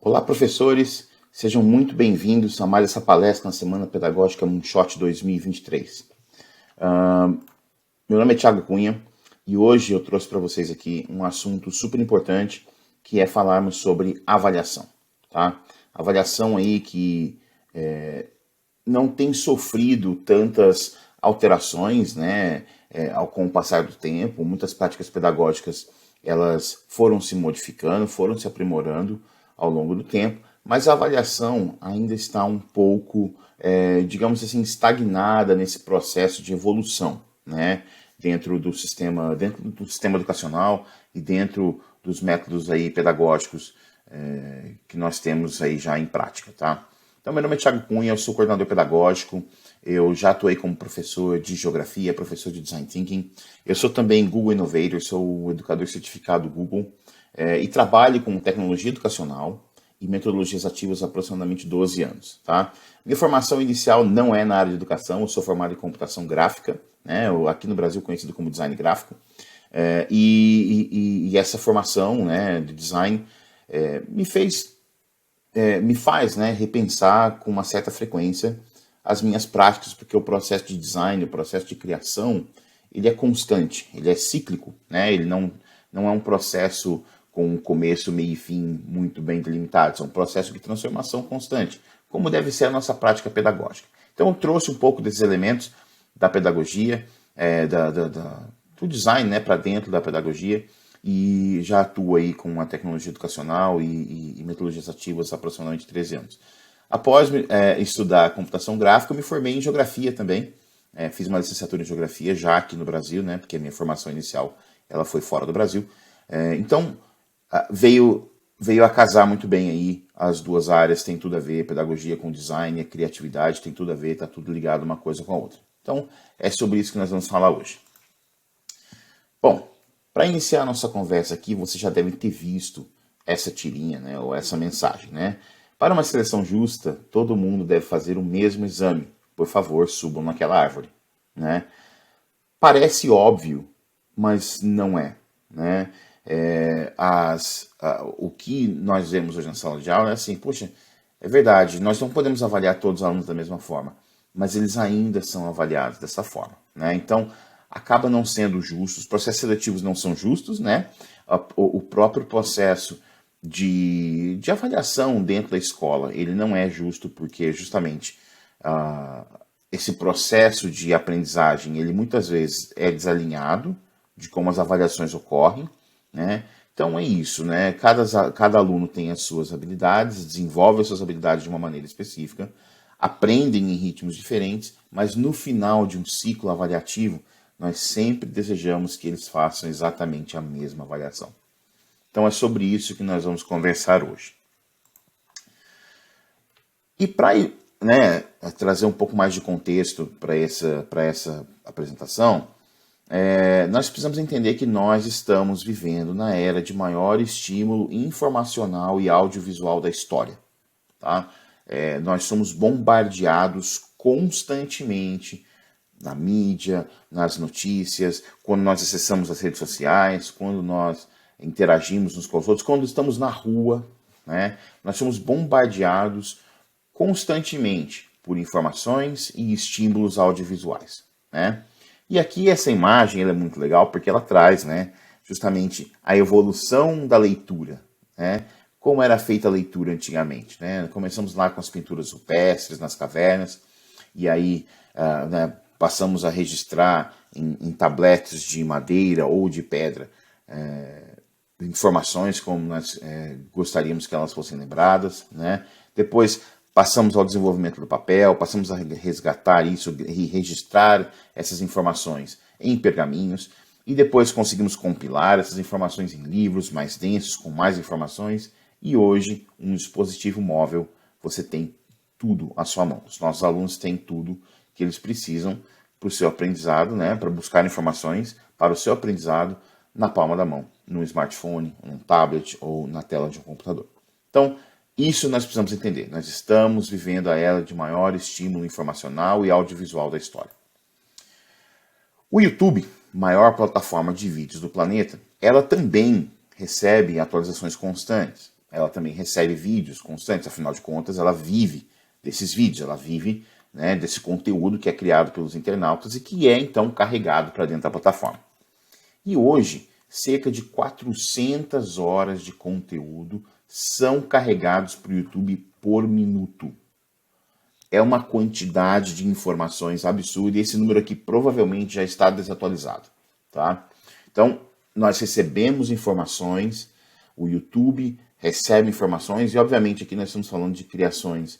Olá, professores! Sejam muito bem-vindos a mais essa palestra na Semana Pedagógica Moonshot 2023. Meu nome é Thiago Cunha e hoje eu trouxe para vocês aqui um assunto super importante que é falarmos sobre avaliação. Tá? Avaliação aí que não tem sofrido tantas alterações, né, com o passar do tempo. Muitas práticas pedagógicas elas foram se modificando, foram se aprimorando ao longo do tempo, mas a avaliação ainda está um pouco, digamos assim, estagnada nesse processo de evolução, né, dentro do sistema educacional e dentro dos métodos aí pedagógicos que nós temos aí já em prática, tá? Então, meu nome é Thiago Cunha, eu sou coordenador pedagógico, eu já atuei como professor de geografia, professor de design thinking, eu sou também Google Innovator, sou educador certificado Google e trabalho com tecnologia educacional e metodologias ativas há aproximadamente 12 anos. Tá? Minha formação inicial não é na área de educação, eu sou formado em computação gráfica, né, aqui no Brasil conhecido como design gráfico, e essa formação, né, de design me faz, né, repensar com uma certa frequência as minhas práticas, porque o processo de design, o processo de criação, ele é constante, ele é cíclico, né? Ele não é um processo com um começo, meio e fim muito bem delimitados, é um processo de transformação constante, como deve ser a nossa prática pedagógica. Então eu trouxe um pouco desses elementos da pedagogia, do design, né, para dentro da pedagogia, e já atuo aí com a tecnologia educacional e metodologias ativas há aproximadamente 13 anos. Após estudar computação gráfica, eu me formei em geografia também. Fiz uma licenciatura em geografia já aqui no Brasil, né, porque a minha formação inicial ela foi fora do Brasil. Então, veio a casar muito bem aí as duas áreas, tem tudo a ver, pedagogia com design, a criatividade tem tudo a ver, está tudo ligado uma coisa com a outra. Então, é sobre isso que nós vamos falar hoje. Bom, para iniciar a nossa conversa aqui, você já deve ter visto essa tirinha, né, ou essa mensagem, né? Para uma seleção justa, todo mundo deve fazer o mesmo exame. Por favor, subam naquela árvore, né? Parece óbvio, mas não é, né? O que nós vemos hoje na sala de aula é assim, poxa, é verdade, nós não podemos avaliar todos os alunos da mesma forma, mas eles ainda são avaliados dessa forma, né? Então, acaba não sendo justo, os processos seletivos não são justos, né? O próprio processo de avaliação dentro da escola, ele não é justo porque justamente esse processo de aprendizagem, ele muitas vezes é desalinhado de como as avaliações ocorrem, né? Então é isso, né? Cada aluno tem as suas habilidades, desenvolve as suas habilidades de uma maneira específica, aprendem em ritmos diferentes, mas no final de um ciclo avaliativo, nós sempre desejamos que eles façam exatamente a mesma avaliação. Então é sobre isso que nós vamos conversar hoje. E para trazer um pouco mais de contexto para essa apresentação, nós precisamos entender que nós estamos vivendo na era de maior estímulo informacional e audiovisual da história. Tá? Nós somos bombardeados constantemente na mídia, nas notícias, quando nós acessamos as redes sociais, quando nós interagimos uns com os outros, quando estamos na rua, né? Nós somos bombardeados constantemente por informações e estímulos audiovisuais, né? E aqui essa imagem ela é muito legal porque ela traz, né, justamente a evolução da leitura, né? Como era feita a leitura antigamente, né? Começamos lá com as pinturas rupestres nas cavernas e aí né, passamos a registrar em tabletes de madeira ou de pedra informações como nós gostaríamos que elas fossem lembradas, né? Depois passamos ao desenvolvimento do papel, passamos a resgatar isso e registrar essas informações em pergaminhos e depois conseguimos compilar essas informações em livros mais densos, com mais informações e hoje um dispositivo móvel você tem tudo à sua mão. Os nossos alunos têm tudo que eles precisam para o seu aprendizado, né? Para buscar informações para o seu aprendizado na palma da mão, no smartphone, num tablet ou na tela de um computador. Então, isso nós precisamos entender. Nós estamos vivendo a era de maior estímulo informacional e audiovisual da história. O YouTube, maior plataforma de vídeos do planeta, ela também recebe atualizações constantes. ela também recebe vídeos constantes, afinal de contas ela vive desses vídeos, ela vive, né, desse conteúdo que é criado pelos internautas e que é então carregado para dentro da plataforma. E hoje, cerca de 400 horas de conteúdo são carregados para o YouTube por minuto. É uma quantidade de informações absurda e esse número aqui provavelmente já está desatualizado, tá? Então, nós recebemos informações, o YouTube recebe informações e, obviamente, aqui nós estamos falando de criações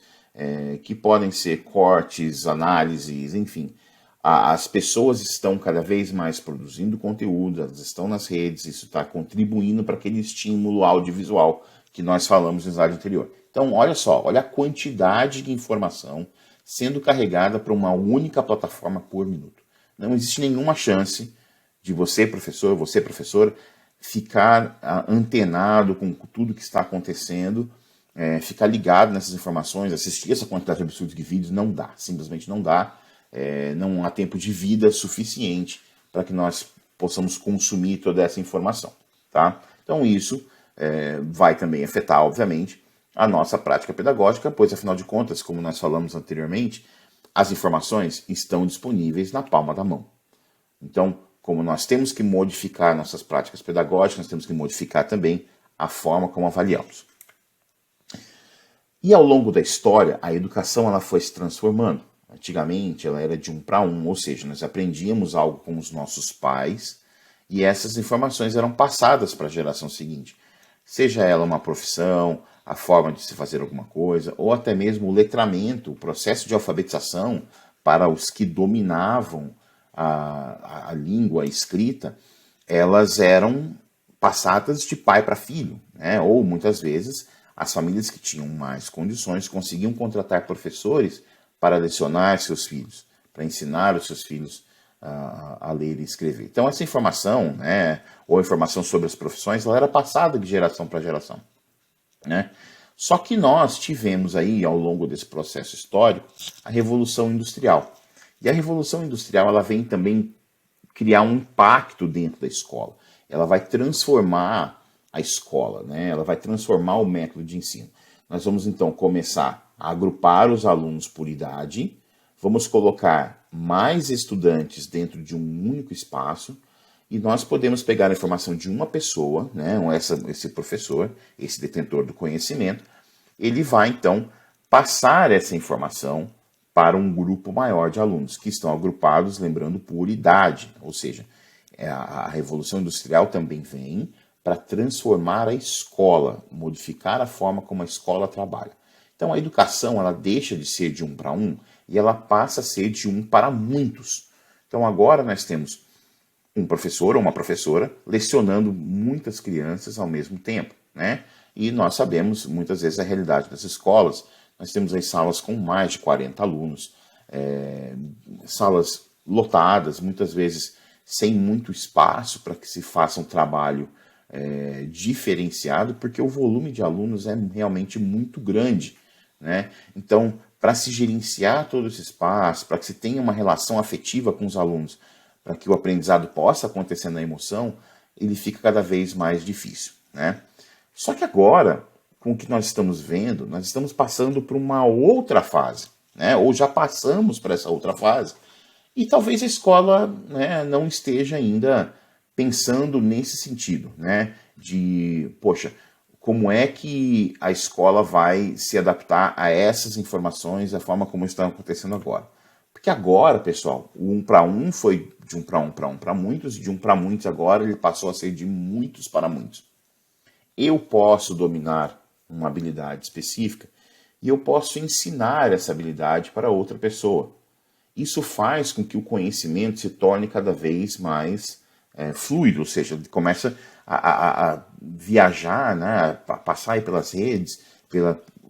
que podem ser cortes, análises, enfim. As pessoas estão cada vez mais produzindo conteúdo, elas estão nas redes, isso está contribuindo para aquele estímulo audiovisual que nós falamos no slide anterior. Então, olha só, olha a quantidade de informação sendo carregada para uma única plataforma por minuto. Não existe nenhuma chance de você, professor, você, professor, ficar antenado com tudo que está acontecendo, ficar ligado nessas informações, assistir essa quantidade absurda de vídeos, não dá, simplesmente não dá. Não há tempo de vida suficiente para que nós possamos consumir toda essa informação, tá? Então isso vai também afetar, obviamente, a nossa prática pedagógica, pois, afinal de contas, como nós falamos anteriormente, as informações estão disponíveis na palma da mão. Então, como nós temos que modificar nossas práticas pedagógicas, nós temos que modificar também a forma como avaliamos. E ao longo da história, a educação ela foi se transformando. Antigamente, ela era de 1 para 1, ou seja, nós aprendíamos algo com os nossos pais e essas informações eram passadas para a geração seguinte. Seja ela uma profissão, a forma de se fazer alguma coisa, ou até mesmo o letramento, o processo de alfabetização para os que dominavam a língua escrita, elas eram passadas de pai para filho, né? Ou muitas vezes as famílias que tinham mais condições conseguiam contratar professores para lecionar seus filhos, para ensinar os seus filhos a ler e escrever. Então essa informação, né, ou informação sobre as profissões, ela era passada de geração para geração, né? Só que nós tivemos aí, ao longo desse processo histórico, a Revolução Industrial. E a Revolução Industrial ela vem também criar um impacto dentro da escola. Ela vai transformar a escola, né? Ela vai transformar o método de ensino. Nós vamos então começar a agrupar os alunos por idade, vamos colocar mais estudantes dentro de um único espaço e nós podemos pegar a informação de uma pessoa, né, esse professor, esse detentor do conhecimento, ele vai então passar essa informação para um grupo maior de alunos que estão agrupados, lembrando, por idade, ou seja, a Revolução Industrial também vem para transformar a escola, modificar a forma como a escola trabalha. Então a educação ela deixa de ser de 1 para 1 e ela passa a ser de 1 para muitos. Então agora nós temos um professor ou uma professora lecionando muitas crianças ao mesmo tempo, né? E nós sabemos muitas vezes a realidade das escolas. Nós temos aí salas com mais de 40 alunos, salas lotadas, muitas vezes sem muito espaço para que se faça um trabalho diferenciado, porque o volume de alunos é realmente muito grande, né? Então, para se gerenciar todo esse espaço, para que se tenha uma relação afetiva com os alunos, para que o aprendizado possa acontecer na emoção, ele fica cada vez mais difícil, né? Só que agora, com o que nós estamos vendo, nós estamos passando por uma outra fase, né? Ou já passamos para essa outra fase, e talvez a escola, né, não esteja ainda pensando nesse sentido, né? De, poxa, como é que a escola vai se adaptar a essas informações da forma como estão acontecendo agora? Porque agora, pessoal, o 1 para 1 foi de 1 para 1 para 1 para muitos, e de 1 para muitos agora ele passou a ser de muitos para muitos. Eu posso dominar uma habilidade específica e eu posso ensinar essa habilidade para outra pessoa. Isso faz com que o conhecimento se torne cada vez mais fluido, ou seja, ele começa a viajar, né, a passar aí pelas redes,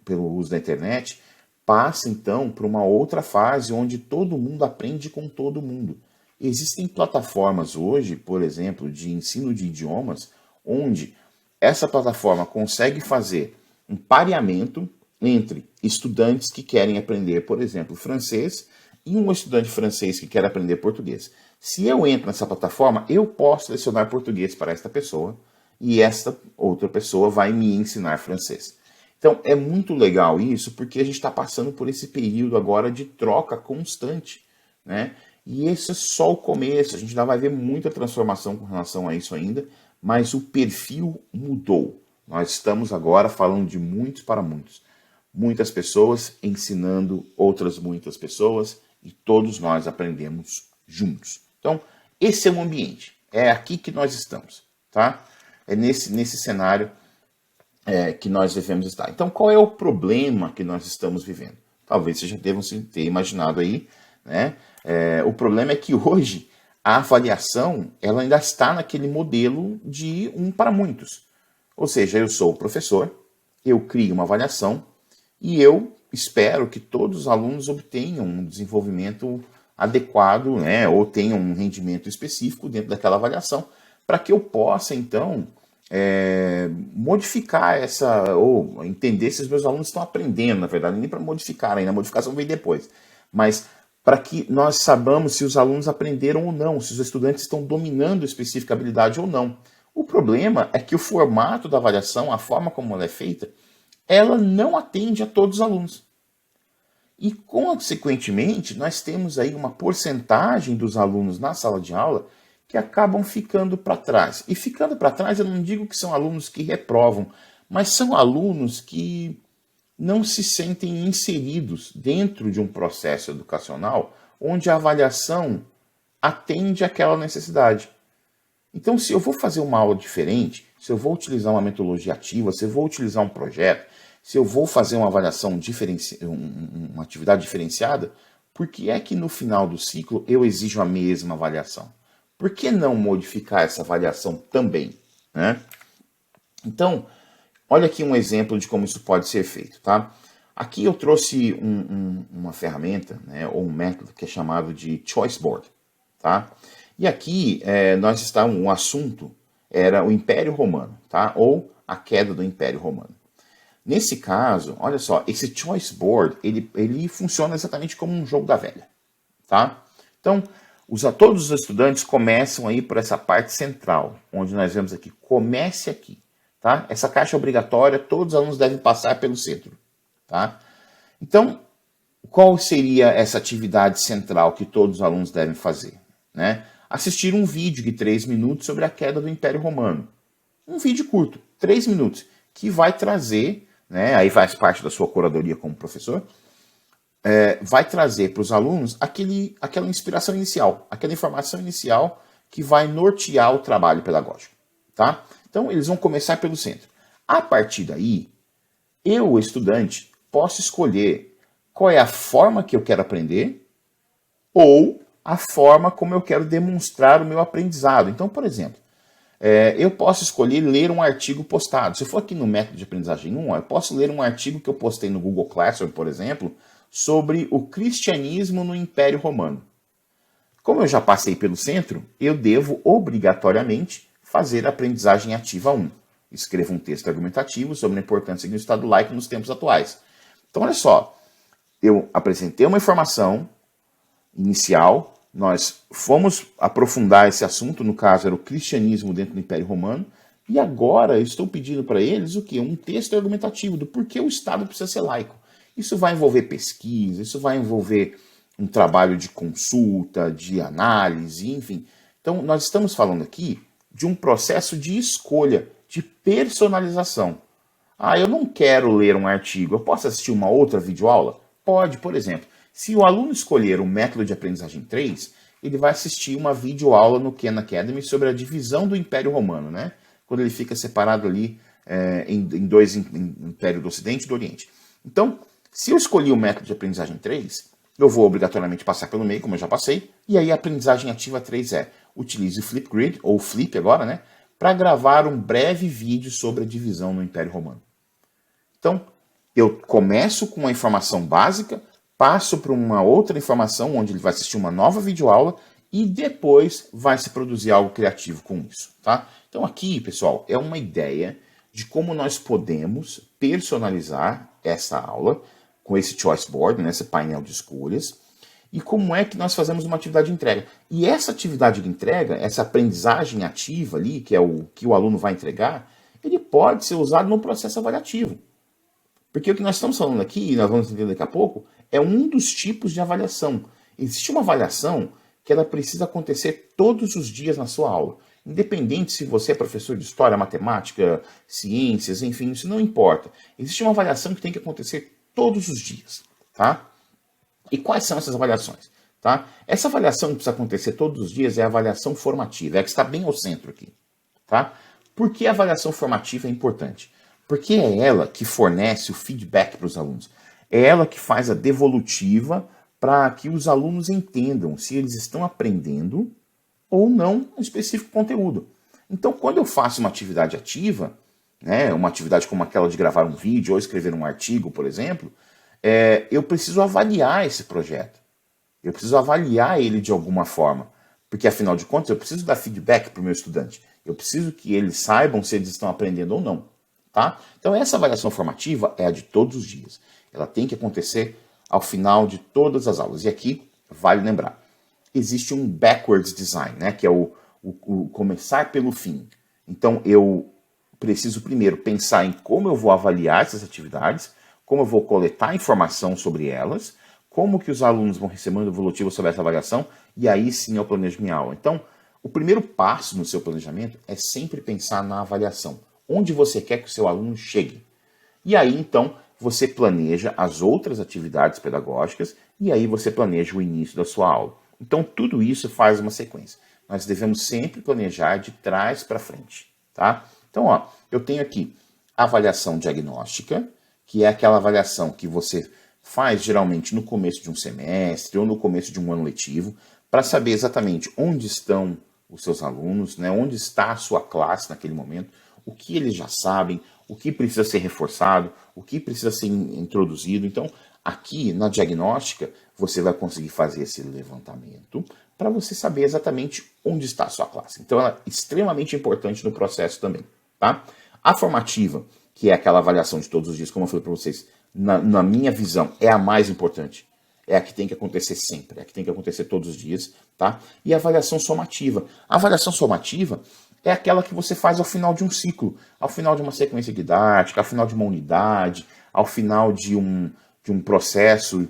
pelo uso da internet, passa então para uma outra fase onde todo mundo aprende com todo mundo. Existem plataformas hoje, por exemplo, de ensino de idiomas, onde essa plataforma consegue fazer um pareamento entre estudantes que querem aprender, por exemplo, francês e um estudante francês que quer aprender português. Se eu entro nessa plataforma, eu posso lecionar português para esta pessoa e esta outra pessoa vai me ensinar francês. Então é muito legal isso, porque a gente está passando por esse período agora de troca constante, né? E esse é só o começo, a gente ainda vai ver muita transformação com relação a isso ainda, mas o perfil mudou. Nós estamos agora falando de muitos para muitos. Muitas pessoas ensinando outras muitas pessoas e todos nós aprendemos juntos. Então, esse é o ambiente. É aqui que nós estamos, tá? É nesse cenário que nós devemos estar. Então, qual é o problema que nós estamos vivendo? Talvez vocês já devam ter imaginado aí, né? O problema é que hoje a avaliação ela ainda está naquele modelo de um para muitos. Ou seja, eu sou o professor, eu crio uma avaliação e eu espero que todos os alunos obtenham um desenvolvimento adequado, né, ou tenham um rendimento específico dentro daquela avaliação, para que eu possa, então, modificar ou entender se os meus alunos estão aprendendo, na verdade, nem para modificar ainda, a modificação vem depois, mas para que nós saibamos se os alunos aprenderam ou não, se os estudantes estão dominando específica habilidade ou não. O problema é que o formato da avaliação, a forma como ela é feita, ela não atende a todos os alunos. E, consequentemente, nós temos aí uma porcentagem dos alunos na sala de aula que acabam ficando para trás. E ficando para trás, eu não digo que são alunos que reprovam, mas são alunos que não se sentem inseridos dentro de um processo educacional onde a avaliação atende àquela necessidade. Então, se eu vou fazer uma aula diferente, se eu vou utilizar uma metodologia ativa, se eu vou utilizar um projeto, se eu vou fazer uma avaliação uma atividade diferenciada, por que é que no final do ciclo eu exijo a mesma avaliação? Por que não modificar essa avaliação também, né? Então, olha aqui um exemplo de como isso pode ser feito, tá? Aqui eu trouxe uma ferramenta, né, ou um método que é chamado de Choice Board, tá? E aqui um assunto era o Império Romano, tá? Ou a queda do Império Romano. Nesse caso, olha só, esse Choice Board, ele funciona exatamente como um jogo da velha, tá? Então, todos os estudantes começam aí por essa parte central, onde nós vemos aqui, comece aqui, tá? Essa caixa é obrigatória, todos os alunos devem passar pelo centro, tá? Então, qual seria essa atividade central que todos os alunos devem fazer, né? Assistir um vídeo de 3 minutos sobre a queda do Império Romano. Um vídeo curto, 3 minutos, que vai trazer, né, aí faz parte da sua curadoria como professor, vai trazer para os alunos aquela inspiração inicial, aquela informação inicial que vai nortear o trabalho pedagógico, tá? Então, eles vão começar pelo centro. A partir daí, eu, estudante, posso escolher qual é a forma que eu quero aprender ou a forma como eu quero demonstrar o meu aprendizado. Então, por exemplo, eu posso escolher ler um artigo postado. Se eu for aqui no método de aprendizagem 1, eu posso ler um artigo que eu postei no Google Classroom, por exemplo, sobre o cristianismo no Império Romano. Como eu já passei pelo centro, eu devo obrigatoriamente fazer a aprendizagem ativa 1. Escreva um texto argumentativo sobre a importância do Estado laico nos tempos atuais. Então, olha só, eu apresentei uma informação inicial, nós fomos aprofundar esse assunto, no caso era o cristianismo dentro do Império Romano, e agora eu estou pedindo para eles o quê? Um texto argumentativo do porquê o Estado precisa ser laico. Isso vai envolver pesquisa, isso vai envolver um trabalho de consulta, de análise, enfim. Então, nós estamos falando aqui de um processo de escolha, de personalização. Ah, eu não quero ler um artigo, eu posso assistir uma outra videoaula? Pode, por exemplo. Se o aluno escolher o método de aprendizagem 3, ele vai assistir uma videoaula no Khan Academy sobre a divisão do Império Romano, né? Quando ele fica separado ali em dois Impérios do Ocidente e do Oriente. Então, se eu escolhi o método de aprendizagem 3, eu vou obrigatoriamente passar pelo meio, como eu já passei, e aí a aprendizagem ativa 3 utilize o Flipgrid, ou Flip agora, né? Para gravar um breve vídeo sobre a divisão no Império Romano. Então, eu começo com uma informação básica, passo para uma outra informação, onde ele vai assistir uma nova videoaula, e depois vai se produzir algo criativo com isso, tá? Então aqui, pessoal, é uma ideia de como nós podemos personalizar essa aula com esse choice board, né, esse painel de escolhas, e como é que nós fazemos uma atividade de entrega. E essa atividade de entrega, essa aprendizagem ativa ali, que é o que o aluno vai entregar, ele pode ser usado no processo avaliativo. Porque o que nós estamos falando aqui, e nós vamos entender daqui a pouco, é um dos tipos de avaliação. Existe uma avaliação que ela precisa acontecer todos os dias na sua aula. Independente se você é professor de história, matemática, ciências, enfim, isso não importa. Existe uma avaliação que tem que acontecer todos os dias, tá? E quais são essas avaliações? Tá? Essa avaliação que precisa acontecer todos os dias é a avaliação formativa, é a que está bem ao centro aqui. Tá? Por que a avaliação formativa é importante? Porque é ela que fornece o feedback para os alunos. É ela que faz a devolutiva para que os alunos entendam se eles estão aprendendo ou não um específico conteúdo. Então, quando eu faço uma atividade ativa, né, uma atividade como aquela de gravar um vídeo ou escrever um artigo, por exemplo, eu preciso avaliar esse projeto. Eu preciso avaliar ele de alguma forma. Porque, afinal de contas, eu preciso dar feedback para o meu estudante. Eu preciso que eles saibam se eles estão aprendendo ou não. Tá? Então, essa avaliação formativa é a de todos os dias. Ela tem que acontecer ao final de todas as aulas. E aqui, vale lembrar, existe um backwards design, né, que é o começar pelo fim. Então, eu preciso primeiro pensar em como eu vou avaliar essas atividades, como eu vou coletar informação sobre elas, como que os alunos vão receber um evolutivo sobre essa avaliação, e aí sim eu planejo minha aula. Então, o primeiro passo no seu planejamento é sempre pensar na avaliação. Onde você quer que o seu aluno chegue. E aí, então, você planeja as outras atividades pedagógicas e aí você planeja o início da sua aula. Então, tudo isso faz uma sequência. Nós devemos sempre planejar de trás para frente, tá? Então, ó, eu tenho aqui a avaliação diagnóstica, que é aquela avaliação que você faz geralmente no começo de um semestre ou no começo de um ano letivo, para saber exatamente onde estão os seus alunos, né, onde está a sua classe naquele momento, o que eles já sabem, o que precisa ser reforçado, o que precisa ser introduzido. Então, aqui na diagnóstica, você vai conseguir fazer esse levantamento para você saber exatamente onde está a sua classe. Então, ela é extremamente importante no processo também. Tá? A formativa, que é aquela avaliação de todos os dias, como eu falei para vocês, na minha visão, é a mais importante. É a que tem que acontecer sempre, é a que tem que acontecer todos os dias. Tá? E a avaliação somativa. A avaliação somativa é aquela que você faz ao final de um ciclo, ao final de uma sequência didática, ao final de uma unidade, ao final de um processo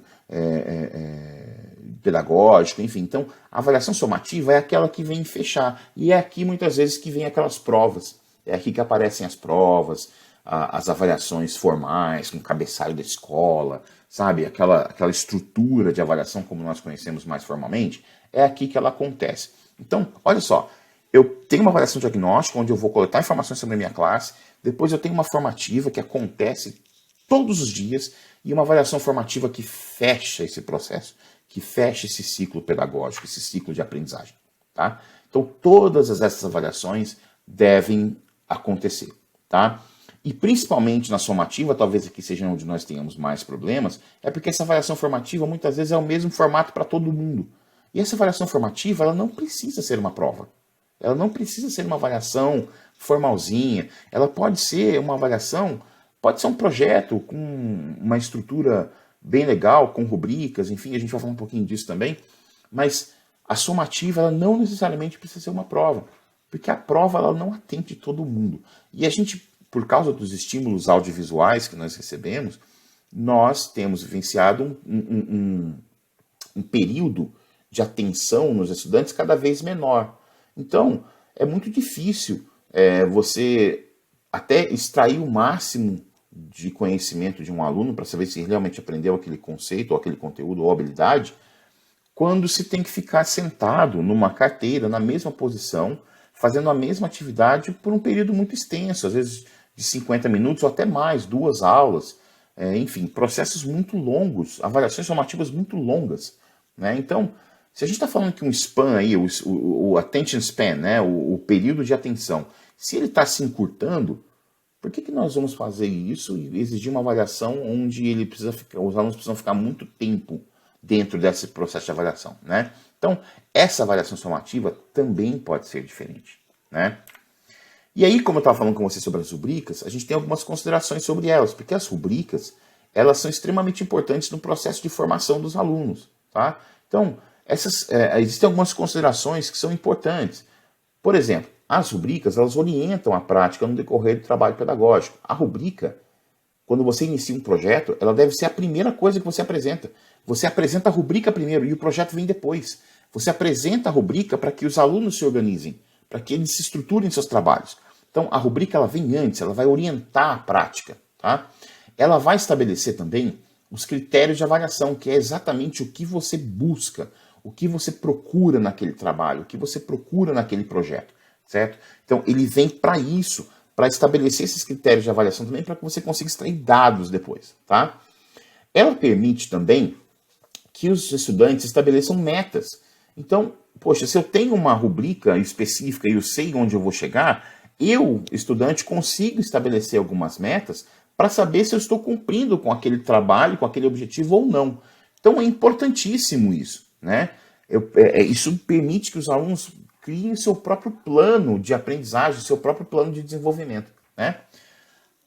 pedagógico, enfim. Então, a avaliação somativa é aquela que vem fechar. E é aqui, muitas vezes, que vem aquelas provas. É aqui que aparecem as provas, as avaliações formais, com o cabeçalho da escola, sabe? Aquela estrutura de avaliação como nós conhecemos mais formalmente. É aqui que ela acontece. Então, olha só. Eu tenho uma avaliação diagnóstica, onde eu vou coletar informações sobre a minha classe, depois eu tenho uma formativa que acontece todos os dias, e uma avaliação formativa que fecha esse processo, que fecha esse ciclo pedagógico, esse ciclo de aprendizagem. Tá? Então, todas essas avaliações devem acontecer. Tá? E principalmente na formativa, talvez aqui seja onde nós tenhamos mais problemas, é porque essa avaliação formativa muitas vezes é o mesmo formato para todo mundo. E essa avaliação formativa ela não precisa ser uma prova. Ela não precisa ser uma avaliação formalzinha. Ela pode ser uma avaliação, pode ser um projeto com uma estrutura bem legal, com rubricas, enfim, a gente vai falar um pouquinho disso também. Mas a somativa, ela não necessariamente precisa ser uma prova. Porque a prova, ela não atende todo mundo. E a gente, por causa dos estímulos audiovisuais que nós recebemos, nós temos vivenciado um período de atenção nos estudantes cada vez menor. Então, é muito difícil você até extrair o máximo de conhecimento de um aluno para saber se ele realmente aprendeu aquele conceito, ou aquele conteúdo, ou habilidade, quando se tem que ficar sentado numa carteira, na mesma posição, fazendo a mesma atividade por um período muito extenso, às vezes de 50 minutos ou até mais, 2 aulas, enfim, processos muito longos, avaliações formativas muito longas. Né? Então, se a gente está falando que um span aí, o attention span, né, o período de atenção, se ele está se encurtando, por que nós vamos fazer isso e exigir uma avaliação onde os alunos precisam ficar muito tempo dentro desse processo de avaliação? Né? Então, essa avaliação formativa também pode ser diferente. Né? E aí, como eu estava falando com você sobre as rubricas, a gente tem algumas considerações sobre elas, porque as rubricas elas são extremamente importantes no processo de formação dos alunos. Tá? Então, existem algumas considerações que são importantes. Por exemplo, as rubricas, elas orientam a prática no decorrer do trabalho pedagógico. A rubrica, quando você inicia um projeto, ela deve ser a primeira coisa que você apresenta. Você apresenta a rubrica primeiro e o projeto vem depois. Você apresenta a rubrica para que os alunos se organizem, para que eles se estruturem seus trabalhos. Então, a rubrica ela vem antes, ela vai orientar a prática. Tá? Ela vai estabelecer também os critérios de avaliação, que é exatamente o que você busca, o que você procura naquele trabalho, o que você procura naquele projeto, certo? Então, ele vem para isso, para estabelecer esses critérios de avaliação também, para que você consiga extrair dados depois, tá? Ela permite também que os estudantes estabeleçam metas. Então, poxa, se eu tenho uma rubrica específica e eu sei onde eu vou chegar, eu, estudante, consigo estabelecer algumas metas para saber se eu estou cumprindo com aquele trabalho, com aquele objetivo ou não. Então é importantíssimo isso, né? Isso permite que os alunos criem seu próprio plano de aprendizagem, seu próprio plano de desenvolvimento, né?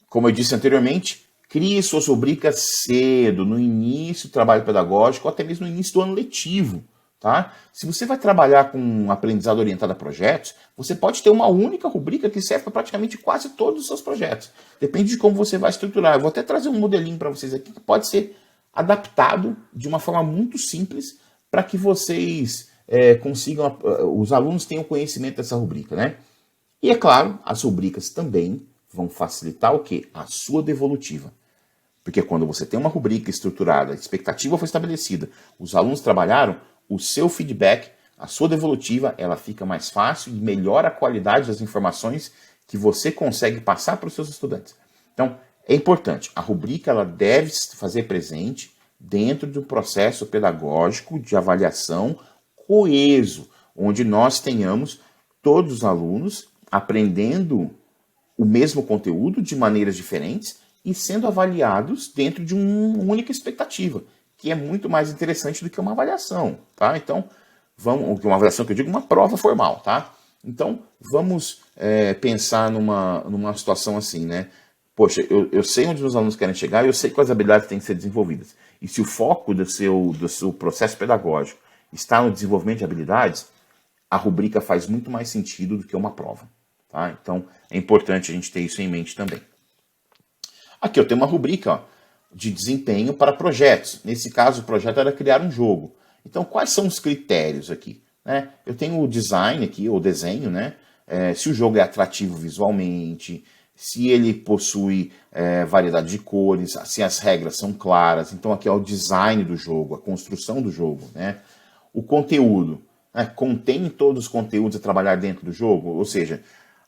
Como eu disse anteriormente, crie suas rubricas cedo, no início do trabalho pedagógico, ou até mesmo no início do ano letivo. Tá? Se você vai trabalhar com um aprendizado orientado a projetos, você pode ter uma única rubrica que serve para praticamente quase todos os seus projetos. Depende de como você vai estruturar. Eu vou até trazer um modelinho para vocês aqui que pode ser adaptado de uma forma muito simples para que vocês consigam, os alunos tenham conhecimento dessa rubrica, né? E é claro, as rubricas também vão facilitar o quê? A sua devolutiva. Porque quando você tem uma rubrica estruturada, a expectativa foi estabelecida, os alunos trabalharam, o seu feedback, a sua devolutiva, ela fica mais fácil e melhora a qualidade das informações que você consegue passar para os seus estudantes. Então, é importante, a rubrica ela deve se fazer presente dentro do processo pedagógico de avaliação coeso, onde nós tenhamos todos os alunos aprendendo o mesmo conteúdo de maneiras diferentes e sendo avaliados dentro de uma única expectativa, que é muito mais interessante do que uma avaliação, tá? Então, uma avaliação que eu digo, uma prova formal, tá? Então, vamos pensar numa situação assim, né? Poxa, eu sei onde os alunos querem chegar e eu sei quais habilidades têm que ser desenvolvidas. E se o foco do seu processo pedagógico está no desenvolvimento de habilidades, a rubrica faz muito mais sentido do que uma prova, tá? Então, é importante a gente ter isso em mente também. Aqui eu tenho uma rubrica, ó, de desempenho para projetos. Nesse caso, o projeto era criar um jogo. Então, quais são os critérios aqui? Né? Eu tenho o design aqui, ou desenho, né? Se o jogo é atrativo visualmente, se ele possui variedade de cores, se as regras são claras. Então, aqui é o design do jogo, a construção do jogo. Né? O conteúdo, né? Contém todos os conteúdos a trabalhar dentro do jogo? Ou seja,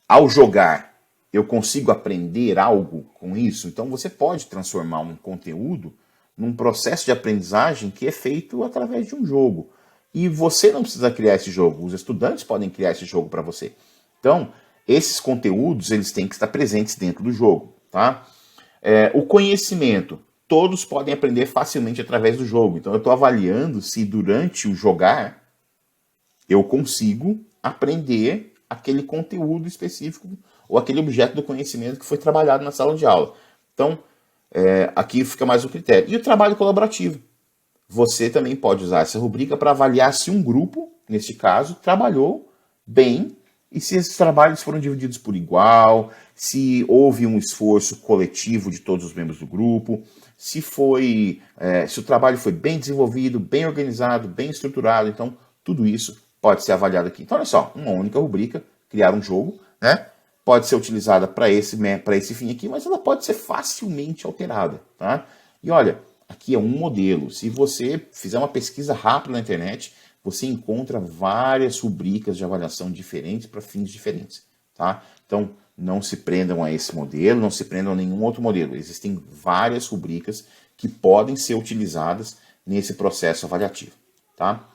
ao jogar, eu consigo aprender algo com isso? Então você pode transformar um conteúdo num processo de aprendizagem que é feito através de um jogo. E você não precisa criar esse jogo, os estudantes podem criar esse jogo para você. Então, esses conteúdos eles têm que estar presentes dentro do jogo. Tá? O conhecimento, todos podem aprender facilmente através do jogo. Então eu estou avaliando se durante o jogar eu consigo aprender aquele conteúdo específico ou aquele objeto do conhecimento que foi trabalhado na sala de aula. Então, aqui fica mais um critério. E o trabalho colaborativo. Você também pode usar essa rubrica para avaliar se um grupo, neste caso, trabalhou bem e se esses trabalhos foram divididos por igual, se houve um esforço coletivo de todos os membros do grupo, se o trabalho foi bem desenvolvido, bem organizado, bem estruturado. Então, tudo isso pode ser avaliado aqui. Então, olha só, uma única rubrica, criar um jogo, né? Pode ser utilizada para esse fim aqui, mas ela pode ser facilmente alterada, tá? E olha, aqui é um modelo. Se você fizer uma pesquisa rápida na internet, você encontra várias rubricas de avaliação diferentes para fins diferentes, tá? Então, não se prendam a esse modelo, não se prendam a nenhum outro modelo. Existem várias rubricas que podem ser utilizadas nesse processo avaliativo, tá?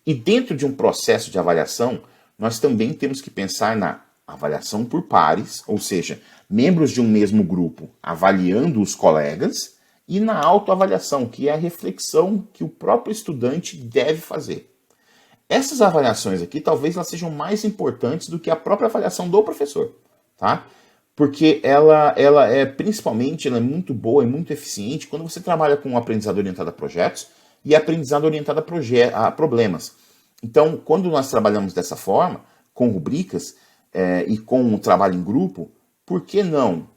E dentro de um processo de avaliação, nós também temos que pensar na avaliação por pares, ou seja, membros de um mesmo grupo avaliando os colegas, e na autoavaliação, que é a reflexão que o próprio estudante deve fazer. Essas avaliações aqui, talvez elas sejam mais importantes do que a própria avaliação do professor, tá? Porque ela é muito boa e muito eficiente quando você trabalha com um aprendizado orientado a projetos, e aprendizado orientado a problemas. Então, quando nós trabalhamos dessa forma, com rubricas e com o trabalho em grupo, por que não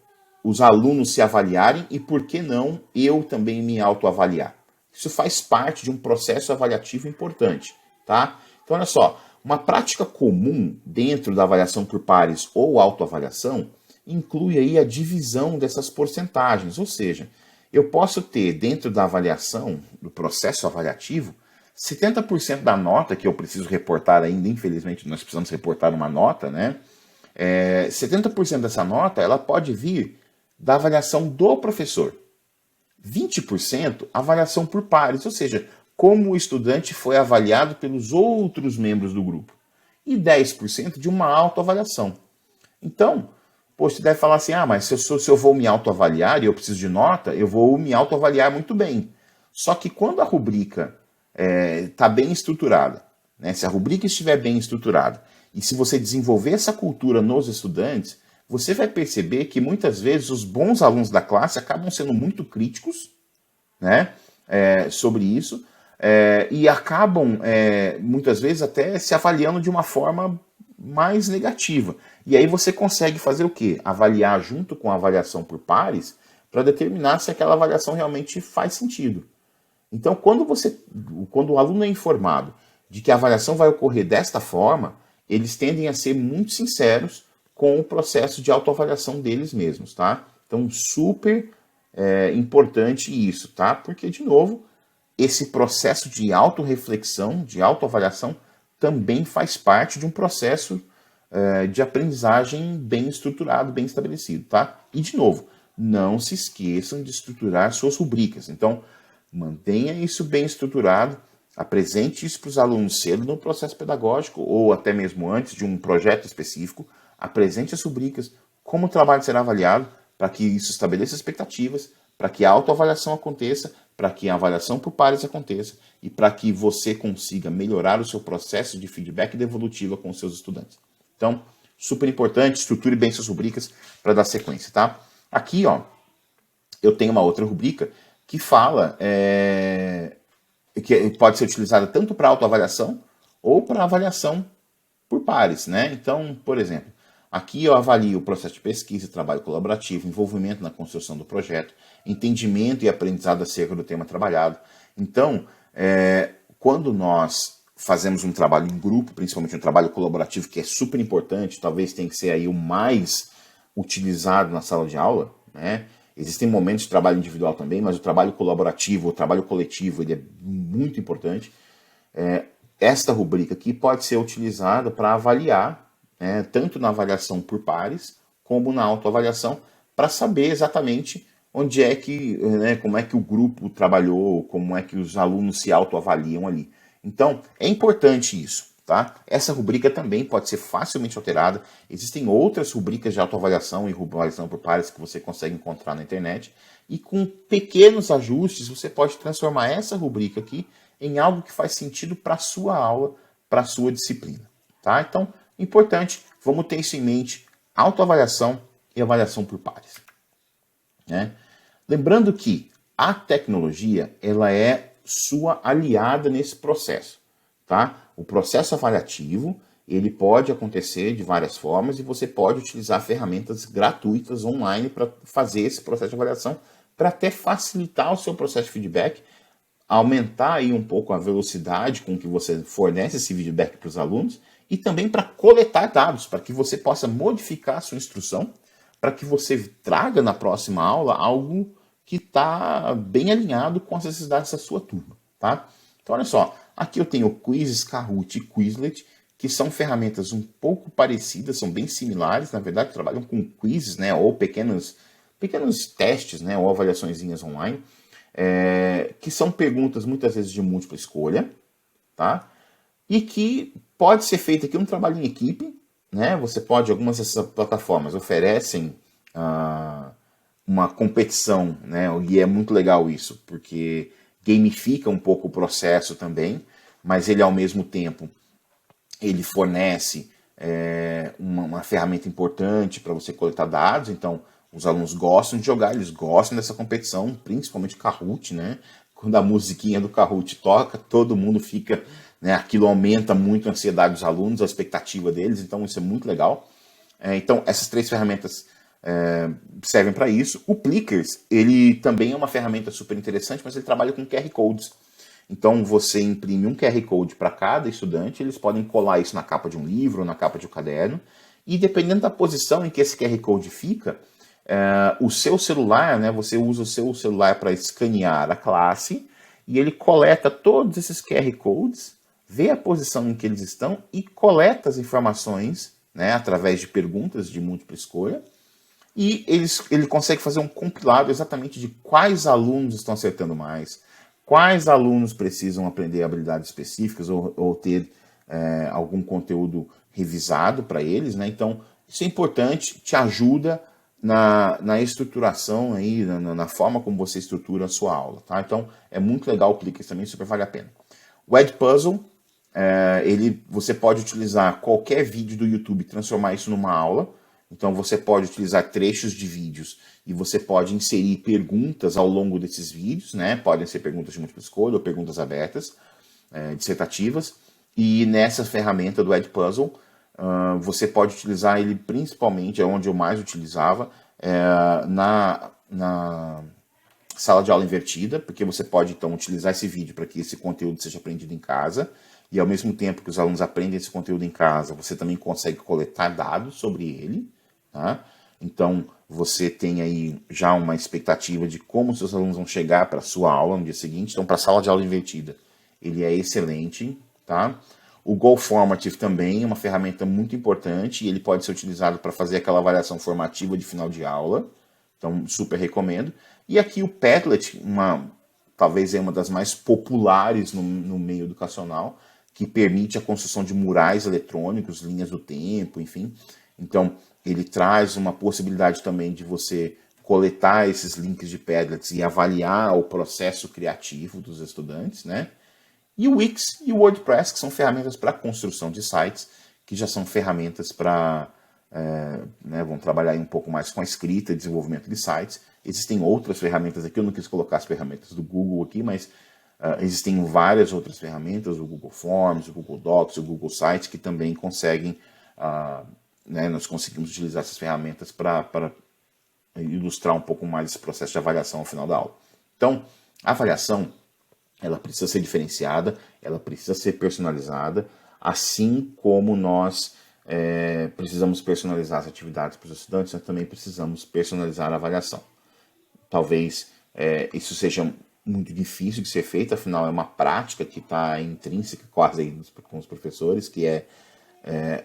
os alunos se avaliarem e por que não eu também me autoavaliar? Isso faz parte de um processo avaliativo importante, tá? Então, olha só, uma prática comum dentro da avaliação por pares ou autoavaliação inclui aí a divisão dessas porcentagens, ou seja, eu posso ter dentro da avaliação, do processo avaliativo, 70% da nota que eu preciso reportar ainda, infelizmente nós precisamos reportar uma nota, né? 70% dessa nota ela pode vir da avaliação do professor. 20% avaliação por pares, ou seja, como o estudante foi avaliado pelos outros membros do grupo. E 10% de uma autoavaliação. Então, você deve falar assim, mas se eu vou me autoavaliar e eu preciso de nota, eu vou me autoavaliar muito bem. Só que quando a rubrica está bem estruturada, né, se a rubrica estiver bem estruturada, e se você desenvolver essa cultura nos estudantes, você vai perceber que muitas vezes os bons alunos da classe acabam sendo muito críticos, né, sobre isso, e acabam muitas vezes até se avaliando de uma forma mais negativa. E aí você consegue fazer o quê? Avaliar junto com a avaliação por pares para determinar se aquela avaliação realmente faz sentido. Então, quando o aluno é informado de que a avaliação vai ocorrer desta forma, eles tendem a ser muito sinceros com o processo de autoavaliação deles mesmos, tá? Então, super importante isso, tá? Porque, de novo, esse processo de autorreflexão, de autoavaliação, também faz parte de um processo de aprendizagem bem estruturado, bem estabelecido, tá? E, de novo, não se esqueçam de estruturar suas rubricas. Então, mantenha isso bem estruturado, apresente isso para os alunos cedo no processo pedagógico ou até mesmo antes de um projeto específico, apresente as rubricas, como o trabalho será avaliado, para que isso estabeleça expectativas, para que a autoavaliação aconteça, para que a avaliação por pares aconteça e para que você consiga melhorar o seu processo de feedback devolutiva com os seus estudantes. Então, super importante, estruture bem suas rubricas para dar sequência, tá? Aqui, ó, eu tenho uma outra rubrica que fala que pode ser utilizada tanto para autoavaliação ou para avaliação por pares, né? Então, por exemplo, aqui eu avalio o processo de pesquisa, trabalho colaborativo, envolvimento na construção do projeto, entendimento e aprendizado acerca do tema trabalhado. Então, quando nós fazemos um trabalho em grupo, principalmente um trabalho colaborativo, que é super importante, talvez tenha que ser aí o mais utilizado na sala de aula, né? Existem momentos de trabalho individual também, mas o trabalho colaborativo, o trabalho coletivo, ele é muito importante. Esta rubrica aqui pode ser utilizada para avaliar, né, tanto na avaliação por pares, como na autoavaliação, para saber exatamente onde é que, né, como é que o grupo trabalhou, como é que os alunos se autoavaliam ali. Então, é importante isso, tá? Essa rubrica também pode ser facilmente alterada. Existem outras rubricas de autoavaliação e avaliação por pares que você consegue encontrar na internet. E com pequenos ajustes, você pode transformar essa rubrica aqui em algo que faz sentido para a sua aula, para a sua disciplina, tá? Então, importante, vamos ter isso em mente, autoavaliação e avaliação por pares, né? Lembrando que a tecnologia, ela é sua aliada nesse processo, tá? O processo avaliativo, ele pode acontecer de várias formas e você pode utilizar ferramentas gratuitas online para fazer esse processo de avaliação, para até facilitar o seu processo de feedback, aumentar aí um pouco a velocidade com que você fornece esse feedback para os alunos e também para coletar dados, para que você possa modificar a sua instrução, para que você traga na próxima aula algo que está bem alinhado com as necessidades da sua turma, tá? Então, olha só, aqui eu tenho o Quizzes, Kahoot e Quizlet, que são ferramentas um pouco parecidas, são bem similares, na verdade, trabalham com quizzes, né, ou pequenos testes, né, ou avaliaçõezinhas online, que são perguntas muitas vezes de múltipla escolha, tá? E que pode ser feito aqui um trabalho em equipe, né? Você pode, algumas dessas plataformas oferecem uma competição, né? E é muito legal isso, porque gamifica um pouco o processo também, mas ele ao mesmo tempo ele fornece uma ferramenta importante para você coletar dados. Então os alunos gostam de jogar, eles gostam dessa competição, principalmente Kahoot, né? quando a musiquinha do Kahoot toca, todo mundo fica, né, aquilo aumenta muito a ansiedade dos alunos, a expectativa deles, então isso é muito legal. Então, essas 3 ferramentas servem para isso. O Plickers, ele também é uma ferramenta super interessante, mas ele trabalha com QR Codes. Então, você imprime um QR Code para cada estudante, eles podem colar isso na capa de um livro, na capa de um caderno, e dependendo da posição em que esse QR Code fica, o seu celular, né, você usa o seu celular para escanear a classe, e ele coleta todos esses QR Codes, vê a posição em que eles estão e coleta as informações, né, através de perguntas de múltipla escolha, e ele consegue fazer um compilado exatamente de quais alunos estão acertando mais, quais alunos precisam aprender habilidades específicas ou ter algum conteúdo revisado para eles, né? Então, isso é importante, te ajuda na estruturação, aí, na forma como você estrutura a sua aula, tá? Então, é muito legal o Plickers também, super vale a pena. O Edpuzzle, você pode utilizar qualquer vídeo do YouTube e transformar isso numa aula. Então você pode utilizar trechos de vídeos e você pode inserir perguntas ao longo desses vídeos, né? Podem ser perguntas de múltipla escolha ou perguntas abertas, dissertativas. E nessa ferramenta do Edpuzzle, você pode utilizar ele principalmente, é onde eu mais utilizava, na sala de aula invertida, porque você pode então utilizar esse vídeo para que esse conteúdo seja aprendido em casa, e ao mesmo tempo que os alunos aprendem esse conteúdo em casa, você também consegue coletar dados sobre ele, tá? Então você tem aí já uma expectativa de como seus alunos vão chegar para a sua aula no dia seguinte. Então, para a sala de aula invertida, ele é excelente, tá? O Go Formative também é uma ferramenta muito importante e ele pode ser utilizado para fazer aquela avaliação formativa de final de aula. Então, super recomendo. E aqui o Padlet, talvez é uma das mais populares no meio educacional, que permite a construção de murais eletrônicos, linhas do tempo, enfim. Então, ele traz uma possibilidade também de você coletar esses links de Padlets e avaliar o processo criativo dos estudantes, né? E o Wix e o WordPress, que são ferramentas para construção de sites, que já são ferramentas para vão trabalhar um pouco mais com a escrita e desenvolvimento de sites. Existem outras ferramentas aqui, eu não quis colocar as ferramentas do Google aqui, mas existem várias outras ferramentas, o Google Forms, o Google Docs, o Google Sites, que também conseguem, nós conseguimos utilizar essas ferramentas para ilustrar um pouco mais esse processo de avaliação ao final da aula. Então, a avaliação, ela precisa ser diferenciada, ela precisa ser personalizada, assim como nós precisamos personalizar as atividades para os estudantes, nós também precisamos personalizar a avaliação. Talvez isso seja muito difícil de ser feito, afinal é uma prática que está intrínseca quase aí com os professores, que é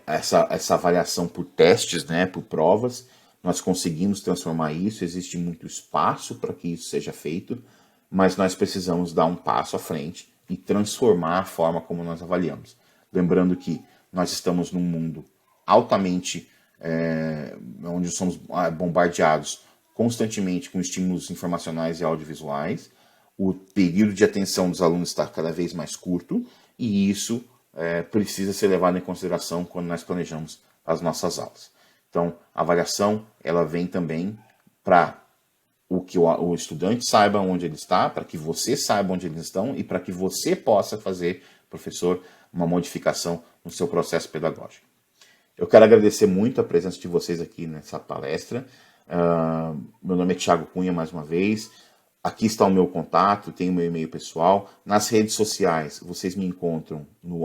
essa avaliação por testes, né, por provas. Nós conseguimos transformar isso, existe muito espaço para que isso seja feito, mas nós precisamos dar um passo à frente e transformar a forma como nós avaliamos. Lembrando que nós estamos num mundo altamente, onde somos bombardeados constantemente com estímulos informacionais e audiovisuais, o período de atenção dos alunos está cada vez mais curto, e isso precisa ser levado em consideração quando nós planejamos as nossas aulas. Então, a avaliação, ela vem também para que o estudante saiba onde ele está, para que você saiba onde eles estão e para que você possa fazer, professor, uma modificação no seu processo pedagógico. Eu quero agradecer muito a presença de vocês aqui nessa palestra. Meu nome é Thiago Cunha, mais uma vez. Aqui está o meu contato, tem o meu e-mail pessoal. Nas redes sociais, vocês me encontram no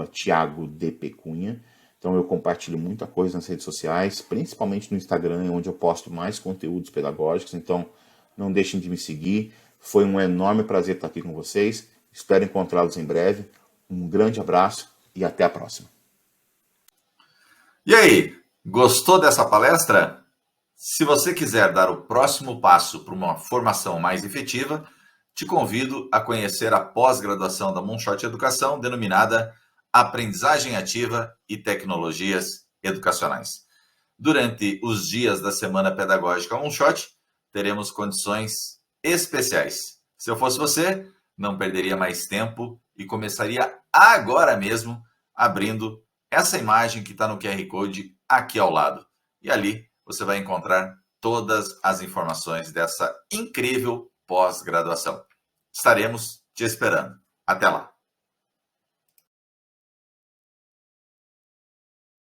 @thiagodpcunha. Então eu compartilho muita coisa nas redes sociais, principalmente no Instagram, onde eu posto mais conteúdos pedagógicos. Então não deixem de me seguir. Foi um enorme prazer estar aqui com vocês. Espero encontrá-los em breve. Um grande abraço e até a próxima. E aí, gostou dessa palestra? Se você quiser dar o próximo passo para uma formação mais efetiva, te convido a conhecer a pós-graduação da Moonshot Educação, denominada Aprendizagem Ativa e Tecnologias Educacionais. Durante os dias da Semana Pedagógica Moonshot, teremos condições especiais. Se eu fosse você, não perderia mais tempo e começaria agora mesmo abrindo essa imagem que está no QR Code aqui ao lado. E ali você vai encontrar todas as informações dessa incrível pós-graduação. estaremos te esperando. Até lá.